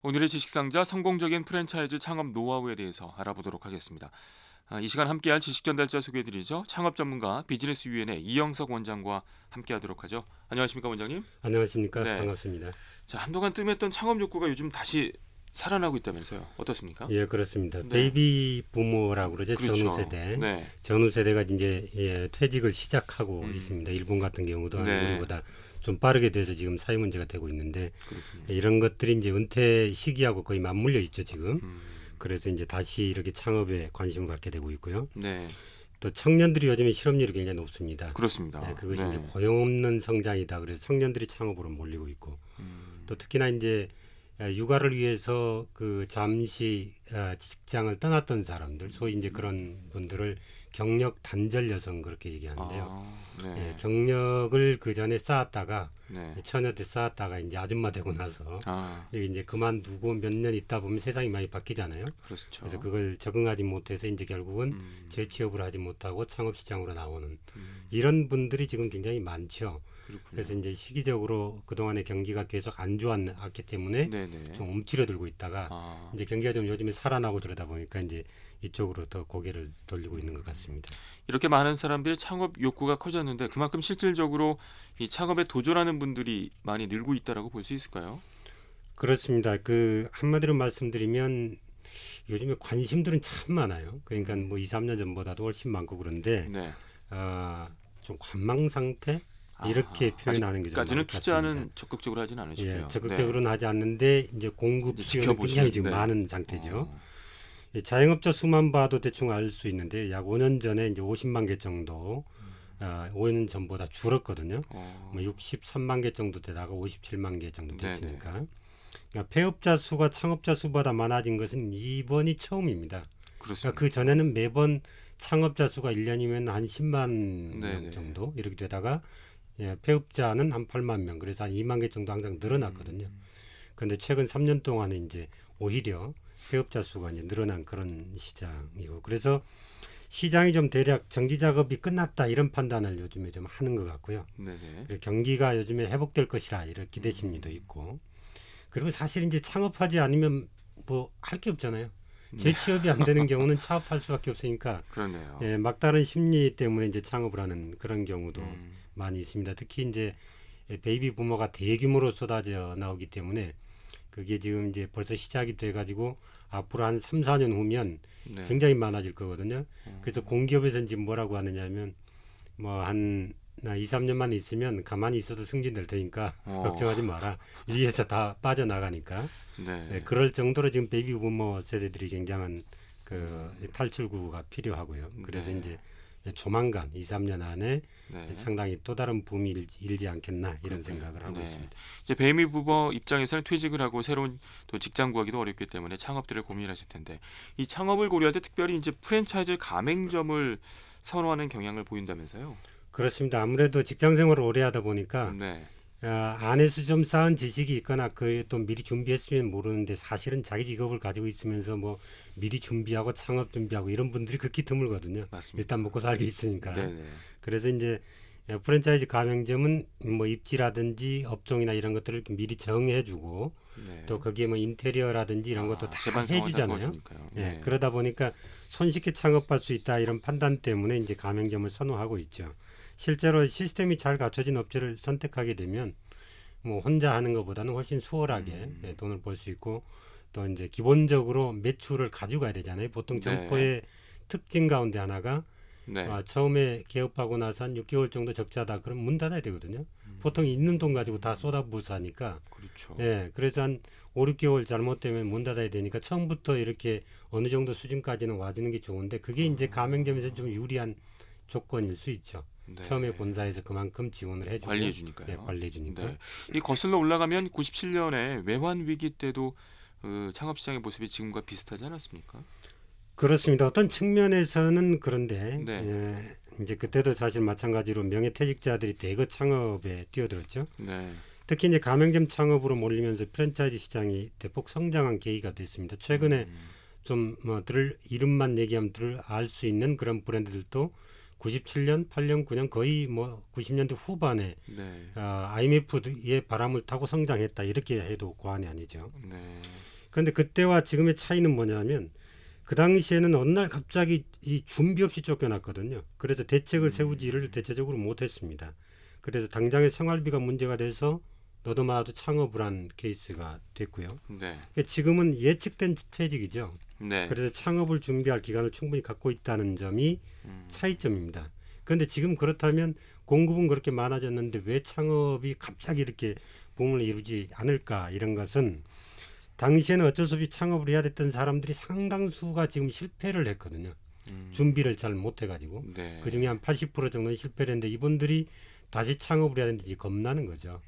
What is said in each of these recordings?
오늘의 지식상자 성공적인 프랜차이즈 창업 노하우에 대해서 알아보도록 하겠습니다. 이 시간 함께할 지식 전달자 소개해드리죠. 창업 전문가 비즈니스 유엔의 이영석 원장과 함께하도록 하죠. 안녕하십니까 원장님? 안녕하십니까. 네. 반갑습니다. 자, 한동안 뜸했던 창업 욕구가 요즘 다시 살아나고 있다면서요. 어떻습니까? 예, 그렇습니다. 네. 베이비 부모라고 그러죠. 그렇죠. 전후 세대. 네. 전후 세대가 이제 퇴직을 시작하고 음. 있습니다. 일본 같은 경우도 네. 우리보다 좀 빠르게 돼서 지금 사회 문제가 되고 있는데 그렇군요. 이런 것들이 이제 은퇴 시기하고 거의 맞물려 있죠, 지금. 음. 그래서 이제 다시 이렇게 창업에 관심을 갖게 되고 있고요. 네. 또 청년들이 요즘에 실업률이 굉장히 높습니다. 그렇습니다. 네, 그것이 네. 이제 고용 없는 성장이다. 그래서 청년들이 창업으로 몰리고 있고 또 특히나 이제 육아를 위해서 그 잠시 직장을 떠났던 사람들, 소위 이제 그런 분들을 경력 단절 여성 그렇게 얘기하는데요. 네. 경력을 그 전에 쌓았다가 네. 처녀 때 쌓았다가 이제 아줌마 되고 나서 이게 이제 그만두고 몇 년 있다 보면 세상이 많이 바뀌잖아요. 그렇죠. 그래서 그걸 적응하지 못해서 이제 결국은 재취업을 하지 못하고 창업 시장으로 나오는 이런 분들이 지금 굉장히 많죠. 그렇군요. 그래서 이제 시기적으로 그동안의 경기가 계속 안 좋았기 때문에 네네. 좀 움츠러들고 있다가 이제 경기가 좀 요즘에 살아나고 그러다 보니까 이제 이쪽으로 더 고개를 돌리고 있는 것 같습니다. 이렇게 많은 사람들이 창업 욕구가 커졌는데 그만큼 실질적으로 이 창업에 도전하는 분들이 많이 늘고 있다라고 볼 수 있을까요? 그렇습니다. 그 한마디로 말씀드리면 요즘에 관심들은 참 많아요. 그러니까 뭐 2, 3년 전보다도 훨씬 많고 그런데 네. 좀 관망 상태 이렇게 표현하는 게 좀 아직까지는 많습니다. 투자는 적극적으로 하진 않으시고요. 예, 적극적으로는 하지 않는데 이제 공급 이제 수요는 굉장히 지금 네. 많은 상태죠. 어, 이 자영업자 수만 봐도 대충 알 수 있는데 약 5년 전에 이제 50만 개 정도 5년 전보다 줄었거든요. 뭐 63만 개 정도 되다가 57만 개 정도 됐으니까. 그러니까 폐업자 수가 창업자 수보다 많아진 것은 이번이 처음입니다. 그렇습니다. 그 전에는 매번 창업자 수가 1년이면 한 10만 네네. 명 정도 이렇게 되다가 폐업자는 한 8만 명, 그래서 한 2만 개 정도 항상 늘어났거든요. 그런데 최근 3년 동안에 이제 오히려 폐업자 수가 이제 늘어난 그런 시장이고, 그래서 시장이 좀 대략 정기 작업이 끝났다 이런 판단을 요즘에 좀 하는 것 같고요. 네네. 그리고 경기가 요즘에 회복될 것이라 이런 기대 심리도 있고, 그리고 사실 이제 창업하지 않으면 뭐 할 게 없잖아요. 재취업이 안 되는 경우는 창업할 수밖에 없으니까 그렇네요. 막다른 심리 때문에 이제 창업을 하는 그런 경우도 음, 많이 있습니다. 특히 이제 베이비 부모가 대규모로 쏟아져 나오기 때문에 그게 지금 이제 벌써 시작이 돼가지고 앞으로 한 3, 4년 후면 네. 굉장히 많아질 거거든요. 그래서 공기업에서는 지금 뭐라고 하느냐면 뭐 한 2, 3년만 있으면 가만히 있어도 승진될 테니까 걱정하지 마라. 위에서 다 빠져나가니까. 네. 그럴 정도로 지금 베이비 부모 세대들이 굉장한 그 탈출구가 필요하고요. 그래서 네. 이제 조만간 2, 3년 안에 네. 상당히 또 다른 붐이 일지 않겠나 이런 그렇군요. 생각을 하고 네. 있습니다. 이제 베이비 부버 입장에서는 퇴직을 하고 새로운 또 직장 구하기도 어렵기 때문에 창업들을 고민하실 텐데 이 창업을 고려할 때 특별히 이제 프랜차이즈 가맹점을 선호하는 경향을 보인다면서요? 그렇습니다. 아무래도 직장 생활을 오래 하다 보니까 네. 안에서 좀 쌓은 지식이 있거나 그 또 미리 준비했으면 모르는데 사실은 자기 직업을 가지고 있으면서 뭐 미리 준비하고 창업 준비하고 이런 분들이 극히 드물거든요. 맞습니다. 일단 먹고 살기 있으니까. 네네. 그래서 이제 프랜차이즈 가맹점은 뭐 입지라든지 업종이나 이런 것들을 미리 정해주고 네. 또 거기에 뭐 인테리어라든지 이런 것도 다 제반상을 다 해주잖아요. 도와주니까요. 예, 네. 그러다 보니까 손쉽게 창업할 수 있다 이런 판단 때문에 이제 가맹점을 선호하고 있죠. 실제로 시스템이 잘 갖춰진 업체를 선택하게 되면 뭐 혼자 하는 것보다는 훨씬 수월하게 돈을 벌 수 있고 또 이제 기본적으로 매출을 가져가야 되잖아요. 보통 네. 점포의 특징 가운데 하나가 네. 처음에 개업하고 나서 한 6개월 정도 적자다 그럼 문 닫아야 되거든요. 보통 있는 돈 가지고 다 쏟아부어서 하니까 그렇죠. 그래서 한 5, 6개월 잘못되면 문 닫아야 되니까 처음부터 이렇게 어느 정도 수준까지는 와주는 게 좋은데 그게 이제 가맹점에서 좀 유리한 조건일 수 있죠. 네. 처음에 본사에서 그만큼 지원을 해주고 관리해 주니까요. 관리해 주니까. 네. 이 거슬러 올라가면 97년에 외환 위기 때도 그 창업 시장의 모습이 지금과 비슷하지 않았습니까? 그렇습니다. 어떤 측면에서는 그런데 네. 이제 그때도 사실 마찬가지로 명예퇴직자들이 대거 창업에 뛰어들었죠. 네. 특히 이제 가맹점 창업으로 몰리면서 프랜차이즈 시장이 대폭 성장한 계기가 됐습니다. 최근에 좀 뭐 들을 이름만 얘기하면 알 수 있는 그런 브랜드들도 97년, 8년, 9년 거의 뭐 90년대 후반에 네. IMF의 바람을 타고 성장했다 이렇게 해도 과언이 아니죠. 네. 그런데 그때와 지금의 차이는 뭐냐면 그 당시에는 어느 날 갑자기 이 준비 없이 쫓겨났거든요. 그래서 대책을 세우지를 대체적으로 못했습니다. 그래서 당장의 생활비가 문제가 돼서 너도나도 창업을 한 케이스가 됐고요. 네. 그러니까 지금은 예측된 퇴직이죠. 네. 그래서 창업을 준비할 기간을 충분히 갖고 있다는 점이 차이점입니다. 그런데 지금 그렇다면 공급은 그렇게 많아졌는데 왜 창업이 갑자기 이렇게 붐을 이루지 않을까 이런 것은 당시에는 어쩔 수 없이 창업을 해야 됐던 사람들이 상당수가 지금 실패를 했거든요. 준비를 잘 못해가지고 네. 그중에 한 80% 정도는 실패를 했는데 이분들이 다시 창업을 해야 되는지 겁나는 거죠.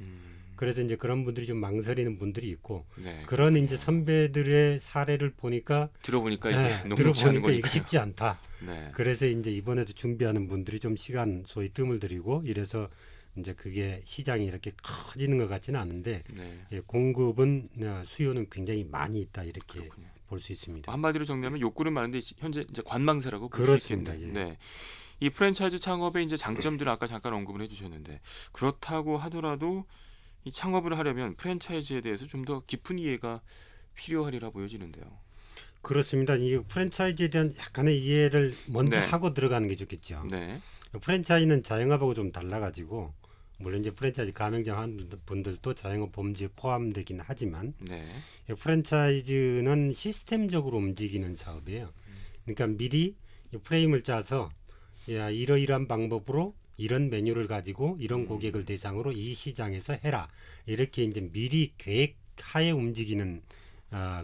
그래서 이제 그런 분들이 좀 망설이는 분들이 있고 네. 그런 이제 선배들의 사례를 보니까 들어보니까 이게 녹록지 않은 들어보니까 이게 거니까요. 쉽지 않다. 네. 그래서 이제 이번에도 준비하는 분들이 좀 시간 소위 뜸을 들이고 이래서 이제 그게 시장이 이렇게 커지는 것 같지는 않은데 네. 예, 공급은 수요는 굉장히 많이 있다 이렇게 그렇군요. 볼 수 있습니다. 한마디로 정리하면 욕구는 많은데 현재 이제 관망세라고 볼 수 그렇습니다. 있겠네요. 예. 네. 이 프랜차이즈 창업의 이제 장점들을 아까 잠깐 언급을 해주셨는데 그렇다고 하더라도 이 창업을 하려면 프랜차이즈에 대해서 좀 더 깊은 이해가 필요하리라 보여지는데요. 그렇습니다. 이 프랜차이즈에 대한 약간의 이해를 먼저 네. 하고 들어가는 게 좋겠죠. 네. 프랜차이즈는 자영업하고 좀 달라가지고 물론 이제 프랜차이즈 가맹점 하는 분들도 자영업 범주에 포함되긴 하지만 네. 프랜차이즈는 시스템적으로 움직이는 사업이에요. 그러니까 미리 프레임을 짜서 야, 이러이러한 방법으로 이런 메뉴를 가지고 이런 고객을 대상으로 이 시장에서 해라. 이렇게 이제 미리 계획하에 움직이는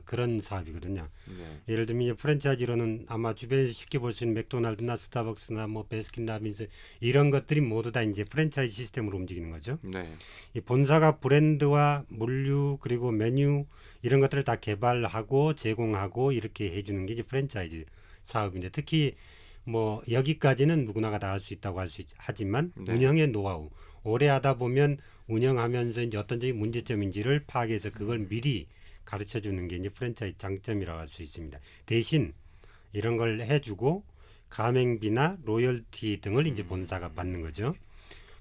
그런 사업이거든요. 네. 예를 들면 이제 프랜차이즈로는 아마 주변에서 쉽게 볼 수 있는 맥도날드나 스타벅스나 뭐 베스킨라빈스 이런 것들이 모두 다 이제 프랜차이즈 시스템으로 움직이는 거죠. 네. 이 본사가 브랜드와 물류 그리고 메뉴 이런 것들을 다 개발하고 제공하고 이렇게 해주는 게 이제 프랜차이즈 사업인데 특히 뭐 여기까지는 누구나가 다 할 수 있다고 하지만 네. 운영의 노하우 오래 하다 보면 운영하면서 이제 어떤 점이 문제점인지를 파악해서 그걸 미리 가르쳐 주는 게 이제 프랜차이즈 장점이라고 할 수 있습니다. 대신 이런 걸 해주고 가맹비나 로열티 등을 이제 본사가 받는 거죠.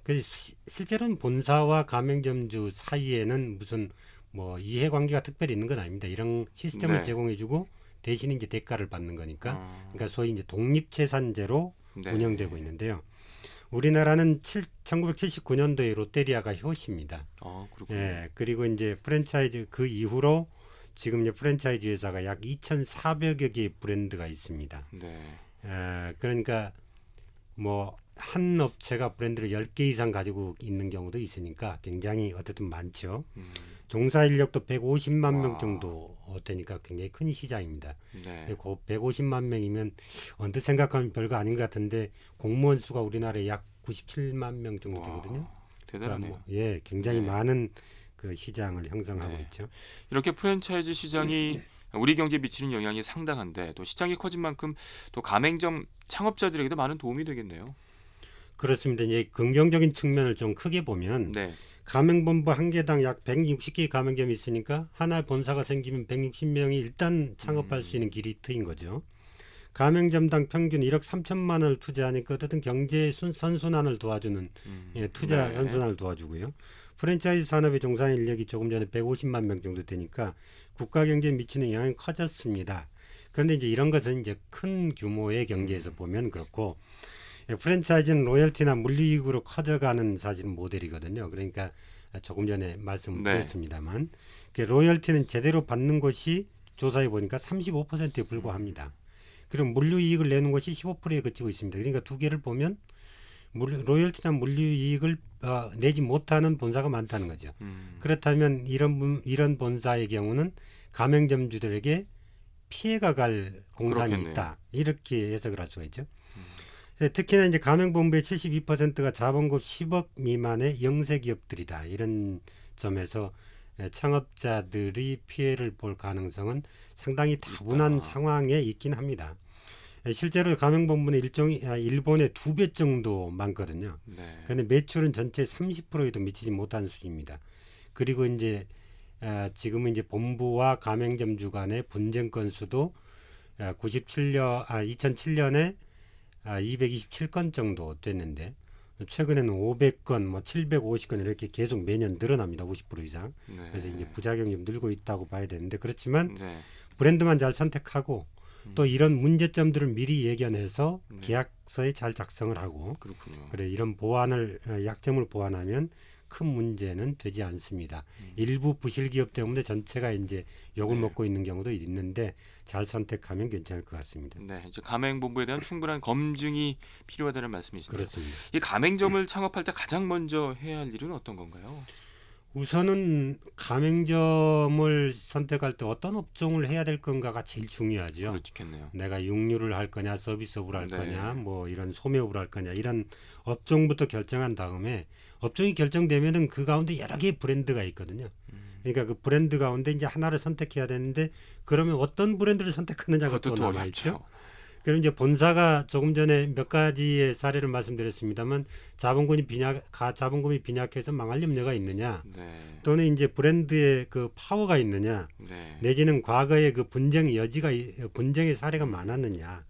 그래서 실제로는 본사와 가맹점주 사이에는 무슨 뭐 이해관계가 특별히 있는 건 아닙니다. 이런 시스템을 네. 제공해주고 대신 이제 대가를 받는 거니까. 아, 그러니까 소위 이제 독립채산제로 네. 운영되고 있는데요. 우리나라는 1979년도에 롯데리아가 효시입니다. 그렇군요. 예, 그리고 이제 프랜차이즈 그 이후로 지금 이제 프랜차이즈 회사가 약 2,400여 개의 브랜드가 있습니다. 네. 그러니까 뭐 한 업체가 브랜드를 10개 이상 가지고 있는 경우도 있으니까 굉장히 어쨌든 많죠. 종사 인력도 150만 명 와. 정도 되니까 굉장히 큰 시장입니다. 네. 그 150만 명이면 언뜻 생각하면 별거 아닌 것 같은데 공무원 수가 우리나라에 약 97만 명 정도 되거든요. 와, 대단하네요. 예, 굉장히 네. 많은 그 시장을 형성하고 네. 있죠. 이렇게 프랜차이즈 시장이 우리 경제에 미치는 영향이 상당한데 또 시장이 커진 만큼 또 가맹점 창업자들에게도 많은 도움이 되겠네요. 그렇습니다. 이제 긍정적인 측면을 좀 크게 보면 네. 가맹본부 한 개당 약 160개의 가맹점이 있으니까 하나의 본사가 생기면 160명이 일단 창업할 수 있는 길이 트인 거죠. 가맹점당 평균 1억 3천만 원을 투자하니까 어쨌든 경제 선순환을 도와주는 투자 네. 선순환을 도와주고요. 프랜차이즈 산업의 종사 인력이 조금 전에 150만 명 정도 되니까 국가 경제에 미치는 영향이 커졌습니다. 그런데 이제 이런 것은 이제 큰 규모의 경제에서 보면 그렇고 프랜차이즈는 로열티나 물리익으로 커져가는 사실 모델이거든요. 그러니까 조금 전에 말씀을 네. 드렸습니다만 로열티는 제대로 받는 것이 조사해 보니까 35%에 불과합니다. 그리고 물류이익을 내는 것이 15%에 그치고 있습니다. 그러니까 두 개를 보면 로열티나 물류이익을 내지 못하는 본사가 많다는 거죠. 그렇다면 이런 본사의 경우는 가맹점주들에게 피해가 갈 공산이 그렇겠네요. 있다. 이렇게 해석을 할 수가 있죠. 특히나 이제 가맹본부의 72%가 자본금 10억 미만의 영세기업들이다. 이런 점에서 창업자들이 피해를 볼 가능성은 상당히 다분한 상황에 있긴 합니다. 실제로 가맹본부는 일본의 2배 정도 많거든요. 네. 그런데 매출은 전체 30%에도 미치지 못한 수준입니다. 그리고 이제 지금은 이제 본부와 가맹점주 간의 분쟁 건수도 2007년에 227건 정도 됐는데 최근에는 500건, 뭐 750건 이렇게 계속 매년 늘어납니다. 50% 이상. 네. 그래서 이제 부작용이 좀 늘고 있다고 봐야 되는데 그렇지만 네. 브랜드만 잘 선택하고 또 이런 문제점들을 미리 예견해서 네. 계약서에 잘 작성을 하고 그렇군요. 그래 이런 보완을 약점을 보완하면 큰 문제는 되지 않습니다. 일부 부실 기업 때문에 전체가 이제 욕을 네. 먹고 있는 경우도 있는데 잘 선택하면 괜찮을 것 같습니다. 네, 이제 가맹본부에 대한 충분한 검증이 필요하다는 말씀이신데요. 그렇습니다. 이 가맹점을 창업할 때 가장 먼저 해야 할 일은 어떤 건가요? 우선은 가맹점을 선택할 때 어떤 업종을 해야 될 건가가 제일 중요하죠. 그렇겠네요. 내가 육류를 할 거냐, 서비스업을 할 네. 거냐, 뭐 이런 소매업을 할 거냐 이런 업종부터 결정한 다음에 업종이 결정되면은 그 가운데 여러 개의 브랜드가 있거든요. 그러니까 그 브랜드 가운데 이제 하나를 선택해야 되는데 그러면 어떤 브랜드를 선택하느냐가 또 그것도 또 남아 있죠. 어렵죠. 그럼 이제 본사가 조금 전에 몇 가지의 사례를 말씀드렸습니다만 자본금이 빈약해서 망할 염려가 있느냐, 네. 또는 이제 브랜드의 그 파워가 있느냐, 네. 내지는 과거에 그 분쟁의 사례가 많았느냐,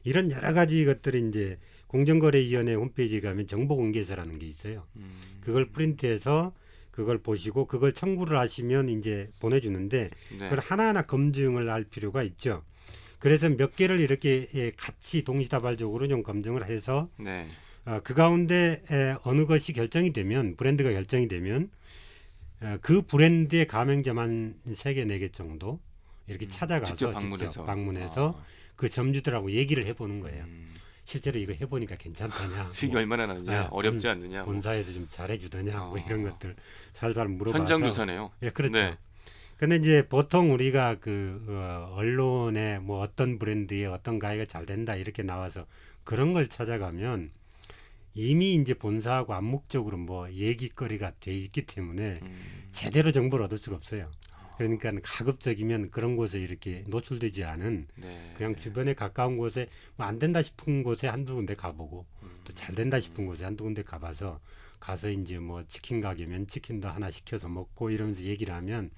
이런 여러 가지 것들이 이제 공정거래위원회 홈페이지에 가면 정보공개서라는 게 있어요. 그걸 프린트해서 그걸 보시고 그걸 청구를 하시면 이제 보내주는데 네. 그걸 하나하나 검증을 할 필요가 있죠. 그래서 몇 개를 이렇게 같이 동시다발적으로 좀 검증을 해서 네. 그 가운데 어느 것이 결정이 되면 브랜드가 결정이 되면 그 브랜드의 가맹점 한 3개, 4개 정도 이렇게 찾아가서 직접 방문해서 아. 그 점주들하고 얘기를 해보는 거예요. 실제로 이거 해보니까 괜찮다냐, 수익이 뭐, 얼마나 나느냐, 어렵지 않느냐, 뭐. 본사에서 좀 잘해주더냐, 뭐 이런 아. 것들 살살 물어봐서 현장 조사네요. 예, 그렇죠. 네. 근데 이제 보통 우리가 그 언론에 뭐 어떤 브랜드의 어떤 가게가 잘 된다 이렇게 나와서 그런 걸 찾아가면 이미 이제 본사하고 암묵적으로 뭐 얘기거리가 돼 있기 때문에 제대로 정보를 얻을 수가 없어요. 그러니까 가급적이면 그런 곳에 이렇게 노출되지 않은 네. 그냥 주변에 가까운 곳에 뭐 안 된다 싶은 곳에 한두 군데 가보고 또 잘 된다 싶은 곳에 한두 군데 가서 이제 뭐 치킨 가게면 치킨도 하나 시켜서 먹고 이러면서 얘기를 하면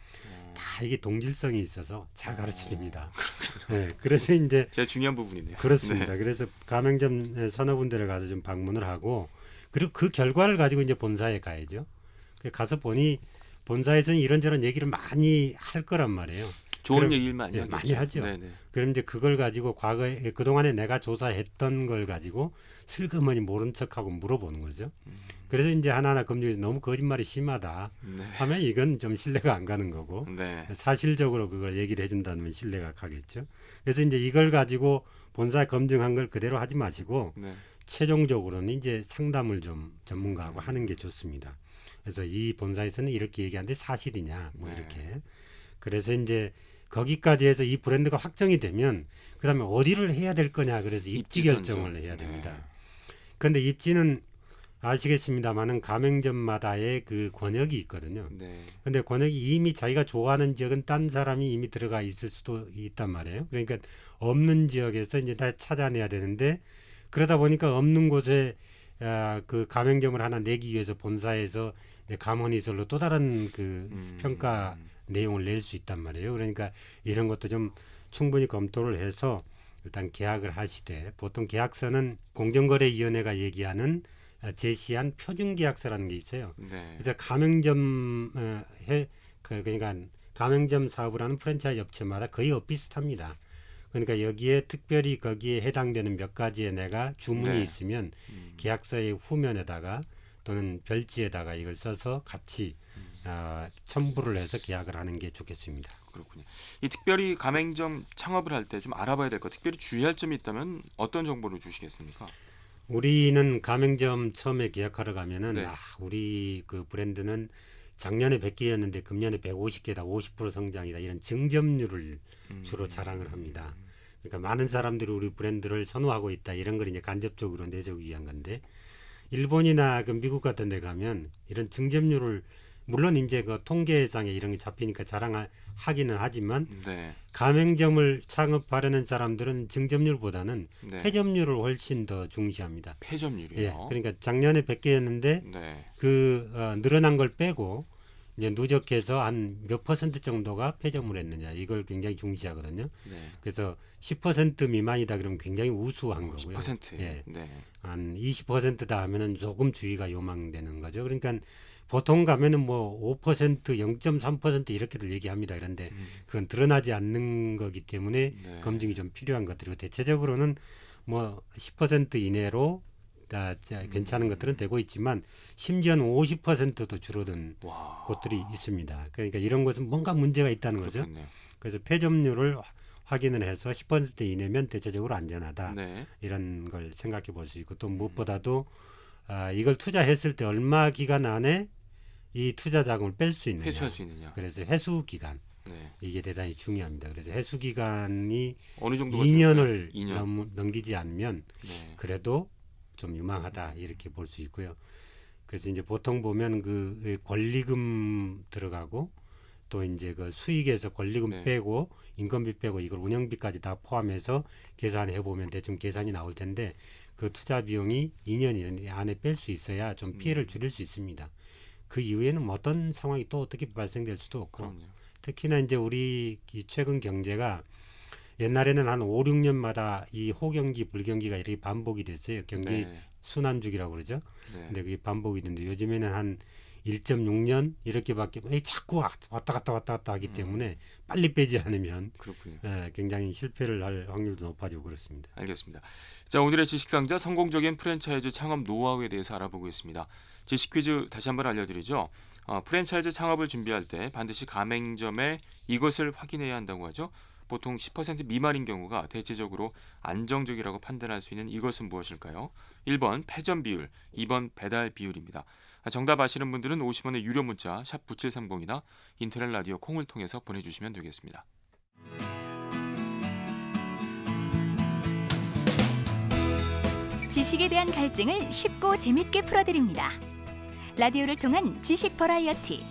다 이게 동질성이 있어서 잘 가르쳐 줍니다. 네, 그래서 이제 제일 중요한 부분이네요. 그렇습니다. 네. 그래서 가맹점 서너 군데를 가서 좀 방문을 하고 그리고 그 결과를 가지고 이제 본사에 가야죠. 가서 보니 본사에서는 이런저런 얘기를 많이 할 거란 말이에요. 좋은 그럼, 얘기를 많이 예, 하겠죠. 많이 하죠. 네네. 그럼 이제 그걸 가지고 과거에 그동안에 내가 조사했던 걸 가지고 슬그머니 모른 척하고 물어보는 거죠. 그래서 이제 하나하나 검증해서 너무 거짓말이 심하다 네. 하면 이건 좀 신뢰가 안 가는 거고 네. 사실적으로 그걸 얘기를 해준다면 신뢰가 가겠죠. 그래서 이제 이걸 가지고 본사에 검증한 걸 그대로 하지 마시고 네. 최종적으로는 이제 상담을 좀 전문가하고 하는 게 좋습니다. 그래서 이 본사에서는 이렇게 얘기하는데 사실이냐 뭐 네. 이렇게. 그래서 이제 거기까지 해서 이 브랜드가 확정이 되면 그다음에 어디를 해야 될 거냐 그래서 입지 입지 결정을 선정. 해야 됩니다. 네. 그런데 입지는 아시겠습니다만은 가맹점마다의 그 권역이 있거든요. 네. 근데 권역이 이미 자기가 좋아하는 지역은 딴 사람이 이미 들어가 있을 수도 있단 말이에요. 그러니까 없는 지역에서 이제 다 찾아내야 되는데 그러다 보니까 없는 곳에 그 가맹점을 하나 내기 위해서 본사에서 이제 감언이설로 또 다른 그 평가 내용을 낼 수 있단 말이에요. 그러니까 이런 것도 좀 충분히 검토를 해서 일단 계약을 하시되 보통 계약서는 공정거래위원회가 얘기하는 제시한 표준계약서라는 게 있어요. 네. 그래서 가맹점 그러니까 가맹점 사업을 하는 프랜차이즈 업체마다 거의 비슷합니다. 그러니까 여기에 특별히 거기에 해당되는 몇 가지의 내가 주문이 네. 있으면 계약서의 후면에다가 또는 별지에다가 이걸 써서 같이 첨부를 해서 계약을 하는 게 좋겠습니다. 그렇군요. 이 특별히 가맹점 창업을 할 때 좀 알아봐야 될 것, 특별히 주의할 점이 있다면 어떤 정보를 주시겠습니까? 우리는 가맹점 처음에 계약하러 가면은 네. 우리 그 브랜드는 작년에 100개였는데 금년에 150개다, 50% 성장이다 이런 증점률을 주로 자랑을 합니다. 그러니까 많은 사람들이 우리 브랜드를 선호하고 있다 이런 걸 이제 간접적으로 내세우기 위한 건데 일본이나 그 미국 같은 데 가면 이런 증점률을 물론 이제 그 통계상에 이런 게 잡히니까 자랑하기는 하지만 네. 가맹점을 창업하려는 사람들은 증점률보다는 네. 폐점률을 훨씬 더 중시합니다. 폐점률이요. 예, 그러니까 작년에 100개였는데 네. 그 늘어난 걸 빼고 이제 누적해서 한 몇 퍼센트 정도가 폐점을 했느냐 이걸 굉장히 중시하거든요. 네. 그래서 10% 미만이다 그러면 굉장히 우수한 거고요. 10%. 예. 네. 한 20%다 하면은 조금 주의가 요망되는 거죠. 그러니까 보통 가면은 뭐 5%, 0.3% 이렇게들 얘기합니다. 그런데 그건 드러나지 않는 거기 때문에 네. 검증이 좀 필요한 것들이고 대체적으로는 뭐 10% 이내로 괜찮은 것들은 되고 있지만 심지어는 50%도 줄어든 와. 곳들이 있습니다. 그러니까 이런 것은 뭔가 문제가 있다는 거죠. 그렇겠네요. 그래서 폐점률을 확인을 해서 10% 이내면 대체적으로 안전하다. 네. 이런 걸 생각해 볼 수 있고 또 무엇보다도 이걸 투자했을 때 얼마 기간 안에 이 투자 자금을 뺄 수 있느냐. 회수할 수 있느냐. 그래서 회수 기간 네. 이게 대단히 중요합니다. 그래서 회수 기간이 어느 정도가 2년을 2년. 넘기지 않으면 네. 그래도 좀 유망하다 이렇게 볼 수 있고요. 그래서 이제 보통 보면 그 권리금 들어가고 또 이제 그 수익에서 권리금 네. 빼고 인건비 빼고 이걸 운영비까지 다 포함해서 계산해 보면 대충 계산이 나올 텐데 그 투자 비용이 2년 안에 뺄 수 있어야 좀 피해를 줄일 수 있습니다. 그 이후에는 뭐 어떤 상황이 또 어떻게 발생될 수도 없고 그럼요. 특히나 이제 우리 이 최근 경제가 옛날에는 한 5, 6년마다 이 호경기, 불경기가 이렇게 반복이 됐어요. 경기 네. 순환주기라고 그러죠. 네. 근데 그게 반복이 되는데 요즘에는 한 1.6년 이렇게밖에 자꾸 왔다 갔다 하기 때문에 빨리 빼지 않으면 그렇군요. 굉장히 실패를 할 확률도 높아지고 그렇습니다. 알겠습니다. 자, 오늘의 지식상자 성공적인 프랜차이즈 창업 노하우에 대해서 알아보고 있습니다. 지식 퀴즈 다시 한번 알려드리죠. 프랜차이즈 창업을 준비할 때 반드시 가맹점에 이것을 확인해야 한다고 하죠. 보통 10% 미만인 경우가 대체적으로 안정적이라고 판단할 수 있는 이것은 무엇일까요? 1번 패전 비율, 2번 배달 비율입니다. 정답 아시는 분들은 50원의 유료 문자 샵 9730이나 인터넷 라디오 콩을 통해서 보내주시면 되겠습니다. 지식에 대한 갈증을 쉽고 재밌게 풀어드립니다. 라디오를 통한 지식 버라이어티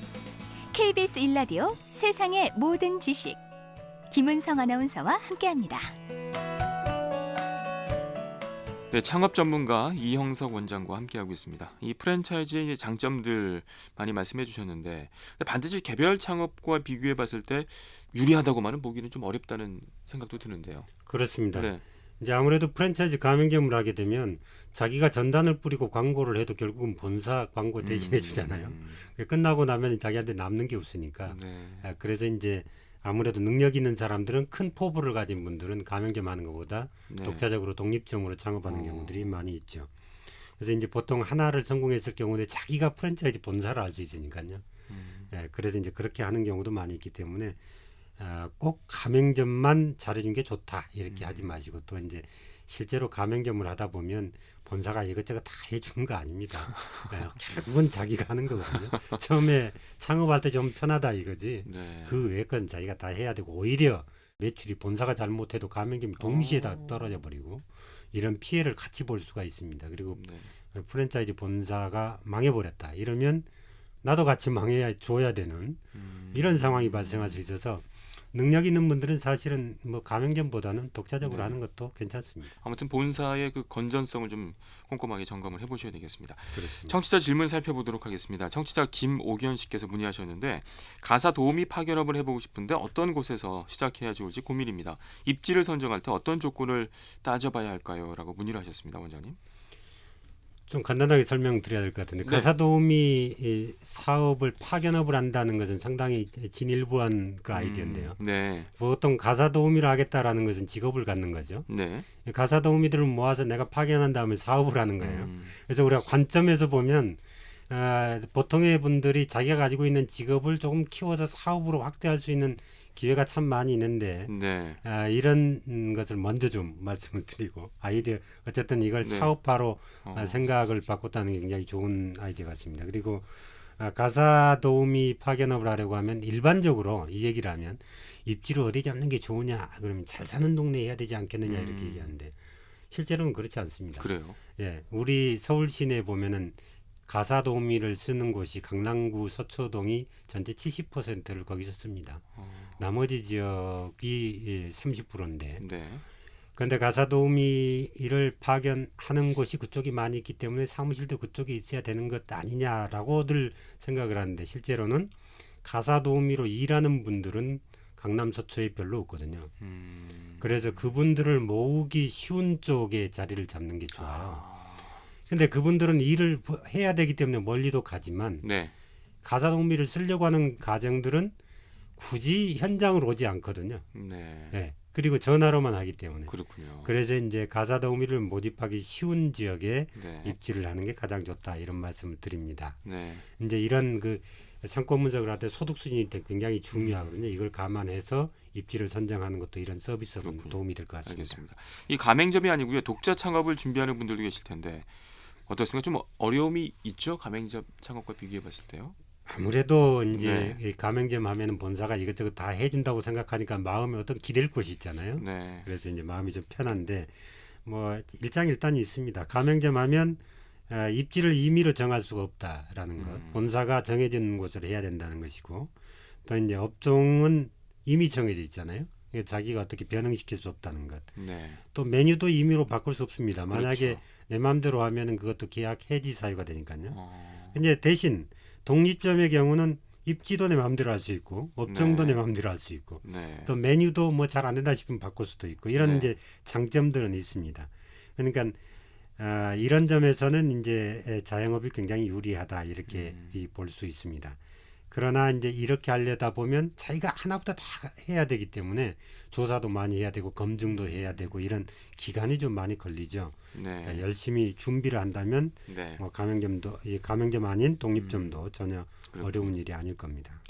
KBS 1라디오 세상의 모든 지식 김은성 아나운서와 함께합니다. 네, 창업 전문가 이형석 원장과 함께하고 있습니다. 이 프랜차이즈의 장점들 많이 말씀해 주셨는데 반드시 개별 창업과 비교해 봤을 때 유리하다고만은 보기는 좀 어렵다는 생각도 드는데요. 그렇습니다. 네. 이제 아무래도 프랜차이즈 가맹점을 하게 되면 자기가 전단을 뿌리고 광고를 해도 결국은 본사 광고 대신해 주잖아요. 끝나고 나면 자기한테 남는 게 없으니까. 네. 그래서 이제 아무래도 능력 있는 사람들은 큰 포부를 가진 분들은 가맹점 하는 것보다 네. 독자적으로 독립점으로 창업하는 어. 경우들이 많이 있죠. 그래서 이제 보통 하나를 성공했을 경우에 자기가 프랜차이즈 본사를 할 수 있으니까요. 그래서 이제 그렇게 하는 경우도 많이 있기 때문에 꼭 가맹점만 잘해준 게 좋다 이렇게 하지 마시고 또 이제 실제로 가맹점을 하다 보면 본사가 이것저것 다 해주는 거 아닙니다. 결국은 자기가 하는 거거든요. 처음에 창업할 때 좀 편하다 이거지. 네. 그 외의 건 자기가 다 해야 되고 오히려 매출이 본사가 잘못해도 가맹점이 동시에 다 떨어져 버리고 이런 피해를 같이 볼 수가 있습니다. 그리고 네. 프랜차이즈 본사가 망해버렸다 이러면 나도 같이 망해야 줘야 되는 이런 상황이 발생할 수 있어서 능력 있는 분들은 사실은 뭐 가맹점보다는 독자적으로 네. 하는 것도 괜찮습니다. 아무튼 본사의 그 건전성을 좀 꼼꼼하게 점검을 해보셔야 되겠습니다. 그렇습니다. 청취자 질문 살펴보도록 하겠습니다. 청취자 김오견 씨께서 문의하셨는데 가사 도우미 파견업을 해보고 싶은데 어떤 곳에서 시작해야 좋을지 고민입니다. 입지를 선정할 때 어떤 조건을 따져봐야 할까요? 라고 문의를 하셨습니다. 원장님. 좀 간단하게 설명드려야 될 것 같은데 네. 가사도우미 이 사업을 파견업을 한다는 것은 상당히 진일보한 그 아이디어인데요. 네. 보통 가사도우미를 하겠다라는 것은 직업을 갖는 거죠. 네. 가사도우미들을 모아서 내가 파견한 다음에 사업을 하는 거예요. 그래서 우리가 관점에서 보면 보통의 분들이 자기가 가지고 있는 직업을 조금 키워서 사업으로 확대할 수 있는 기회가 참 많이 있는데 네. 이런 것을 먼저 좀 말씀을 드리고 아이디어 어쨌든 이걸 네. 사업화로 생각을 바꿨다는 게 굉장히 좋은 아이디어 같습니다. 그리고 가사 도우미 파견업을 하려고 하면 일반적으로 이 얘기를 하면 입지를 어디 잡는 게 좋으냐 그러면 잘 사는 동네에 해야 되지 않겠느냐 이렇게 얘기하는데 실제로는 그렇지 않습니다. 그래요. 예, 우리 서울 시내에 보면은 가사 도우미를 쓰는 곳이 강남구 서초동이 전체 70%를 거기서 씁니다. 나머지 지역이 30%인데 네. 그런데 가사 도우미를 파견하는 곳이 그쪽이 많이 있기 때문에 사무실도 그쪽에 있어야 되는 것 아니냐라고들 생각을 하는데 실제로는 가사 도우미로 일하는 분들은 강남 서초에 별로 없거든요. 그래서 그분들을 모으기 쉬운 쪽에 자리를 잡는 게 좋아요. 근데 그분들은 일을 해야 되기 때문에 멀리도 가지만 네. 가사 도우미를 쓰려고 하는 가정들은 굳이 현장으로 오지 않거든요. 네. 네. 그리고 전화로만 하기 때문에. 그렇군요. 그래서 이제 가사 도우미를 모집하기 쉬운 지역에 네. 입지를 하는 게 가장 좋다 이런 말씀을 드립니다. 네. 이제 이런 그 상권 분석을 할 때 소득 수준이 굉장히 중요하거든요. 이걸 감안해서 입지를 선정하는 것도 이런 서비스로 그렇군요. 도움이 될 것 같습니다. 알겠습니다. 이 가맹점이 아니고요. 독자 창업을 준비하는 분들도 계실 텐데 어떻습니까? 좀 어려움이 있죠? 가맹점 창업과 비교해 봤을 때요. 아무래도 이제 네. 이 가맹점 하면은 본사가 이것저것 다 해준다고 생각하니까 마음에 어떤 기댈 곳이 있잖아요. 네. 그래서 이제 마음이 좀 편한데 뭐 일장일단이 있습니다. 가맹점 하면 입지를 임의로 정할 수가 없다라는 것. 본사가 정해진 곳으로 해야 된다는 것이고 또 이제 업종은 이미 정해져 있잖아요. 그러니까 자기가 어떻게 변형시킬 수 없다는 것. 네. 또 메뉴도 임의로 바꿀 수 없습니다. 만약에 그렇죠. 내 마음대로 하면은 그것도 계약 해지 사유가 되니까요. 어. 근데 대신 독립점의 경우는 입지도 내 마음대로 할 수 있고 업종도 네. 내 마음대로 할 수 있고 네. 또 메뉴도 뭐 잘 안 된다 싶으면 바꿀 수도 있고 이런 네. 이제 장점들은 있습니다. 그러니까 이런 점에서는 이제 자영업이 굉장히 유리하다 이렇게 볼 수 있습니다. 그러나 이제 이렇게 하려다 보면 자기가 하나부터 다 해야 되기 때문에 조사도 많이 해야 되고 검증도 해야 되고 이런 기간이 좀 많이 걸리죠. 네. 그러니까 열심히 준비를 한다면 네. 뭐 가맹점도 이 가맹점 아닌 독립점도 전혀 그렇군요. 어려운 일이 아닐 겁니다.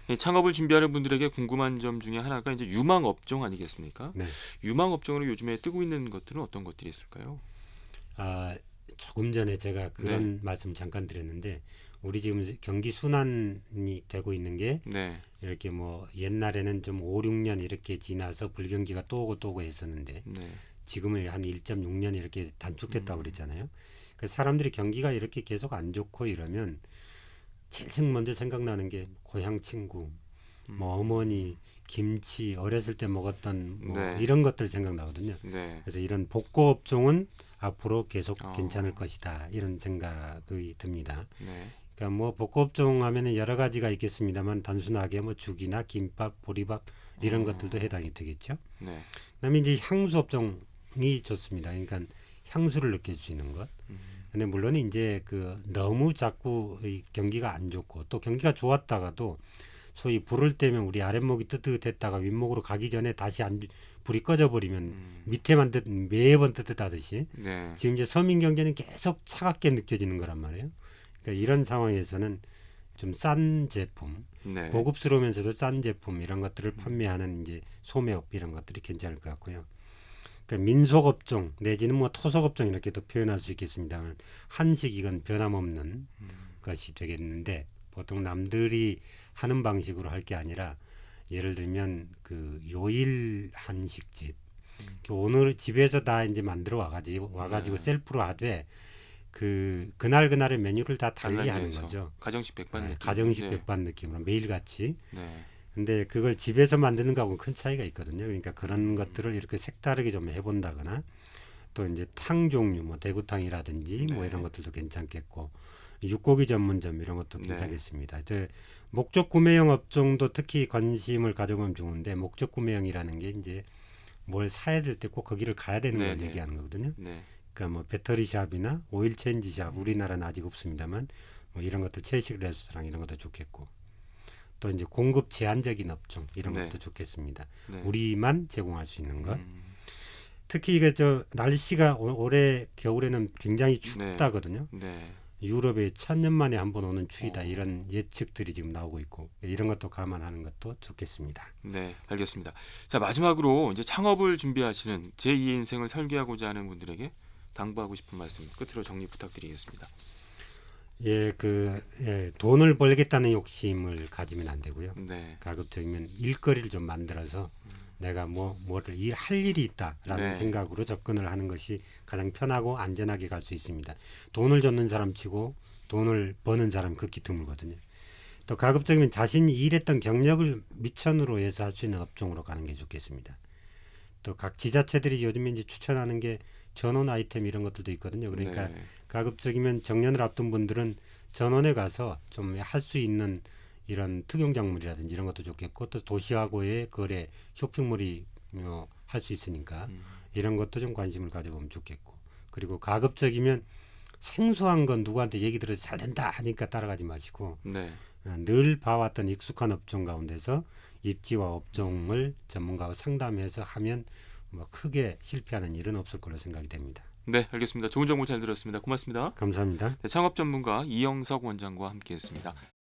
이 창업을 준비하는 분들에게 궁금한 점 중에 하나가 이제 유망 업종 아니겠습니까? 네. 유망 업종으로 요즘에 뜨고 있는 것들은 어떤 것들이 있을까요? 조금 전에 제가 그런 말씀 잠깐 드렸는데 우리 지금 경기 순환이 되고 있는 게 네. 이렇게 뭐 옛날에는 좀 5, 6년 이렇게 지나서 불경기가 또 오고 또 오고 했었는데 네. 지금은 한 1.6년 이렇게 단축됐다고 그랬잖아요. 그 사람들이 경기가 이렇게 계속 안 좋고 이러면 제일 먼저 생각나는 게 고향 친구, 뭐 어머니, 김치, 어렸을 때 먹었던 뭐 네. 이런 것들 생각나거든요. 네. 그래서 이런 복고 업종은 앞으로 계속 어. 괜찮을 것이다 이런 생각이 듭니다. 네. 그러니까 뭐 복고 업종 하면은 여러 가지가 있겠습니다만 단순하게 뭐 죽이나 김밥, 보리밥 이런 것들도 해당이 되겠죠. 네. 그다음에 이제 향수 업종이 좋습니다. 그러니까 향수를 느낄 수 있는 것. 근데 물론 이제 그 너무 자꾸 이 경기가 안 좋고 또 경기가 좋았다가도 소위 불을 때면 우리 아랫목이 뜨뜻했다가 윗목으로 가기 전에 다시 불이 꺼져 버리면 밑에만 매번 뜨뜻하듯이 네. 지금 이제 서민 경제는 계속 차갑게 느껴지는 거란 말이에요. 그러니까 이런 상황에서는 좀 싼 제품, 네. 고급스러우면서도 싼 제품 이런 것들을 판매하는 이제 소매업 이런 것들이 괜찮을 것 같고요. 그러니까 민속업종 내지는 뭐 토속업종 이렇게 또 표현할 수 있겠습니다만 한식 이건 변함없는 것이 되겠는데 보통 남들이 하는 방식으로 할 게 아니라 예를 들면 그 요일 한식집 오늘 집에서 다 이제 만들어 와가지고 셀프로 하되 그날의 메뉴를 다 달리 하는 거죠. 가정식 백반 느낌. 가정식 네. 백반 느낌으로 매일같이. 네. 근데 그걸 집에서 만드는 거하고는 큰 차이가 있거든요. 그러니까 그런 것들을 이렇게 색다르게 좀 해본다거나 또 이제 탕 종류 뭐 대구탕이라든지 뭐 네. 이런 것들도 괜찮겠고 육고기 전문점 이런 것도 네. 괜찮겠습니다. 이제 목적 구매형 업종도 특히 관심을 가져보면 좋은데 목적 구매형이라는 게 이제 뭘 사야 될 때 꼭 거기를 가야 되는 걸 네. 얘기하는 거거든요. 네. 그러니까 뭐 배터리샵이나 오일 체인지샵 우리나라는 아직 없습니다만 뭐 이런 것들 채식 레스토랑 이런 것도 좋겠고 또 이제 공급 제한적인 업종 이런 네. 것도 좋겠습니다. 네. 우리만 제공할 수 있는 것. 특히 이게 날씨가 올해 겨울에는 굉장히 춥다거든요. 네. 유럽에 1000년 만에 한 번 오는 추위다 이런 예측들이 지금 나오고 있고 이런 것도 감안하는 것도 좋겠습니다. 네, 알겠습니다. 자, 마지막으로 이제 창업을 준비하시는 제2의 인생을 설계하고자 하는 분들에게 당부하고 싶은 말씀 끝으로 정리 부탁드리겠습니다. 돈을 벌겠다는 욕심을 가지면 안 되고요. 네. 가급적이면 일거리를 좀 만들어서 내가 뭐를 할 일이 있다라는 네. 생각으로 접근을 하는 것이 가장 편하고 안전하게 갈 수 있습니다. 돈을 줬는 사람치고 돈을 버는 사람 극히 드물거든요. 또 가급적이면 자신이 일했던 경력을 미천으로 해서 할 수 있는 업종으로 가는 게 좋겠습니다. 또 각 지자체들이 요즘에 이제 추천하는 게 전원 아이템 이런 것들도 있거든요. 그러니까 네. 가급적이면 정년을 앞둔 분들은 전원에 가서 좀 할 수 있는 이런 특용작물이라든지 이런 것도 좋겠고 또 도시하고의 거래 쇼핑몰이 할 수 있으니까 이런 것도 좀 관심을 가져보면 좋겠고 그리고 가급적이면 생소한 건 누구한테 얘기 들어서 잘 된다 하니까 따라가지 마시고 네. 늘 봐왔던 익숙한 업종 가운데서 입지와 업종을 전문가와 상담해서 하면 뭐 크게 실패하는 일은 없을 걸로 생각이 됩니다. 네, 알겠습니다. 좋은 정보 잘 들었습니다. 고맙습니다. 감사합니다. 네, 창업 전문가 이영석 원장과 함께했습니다.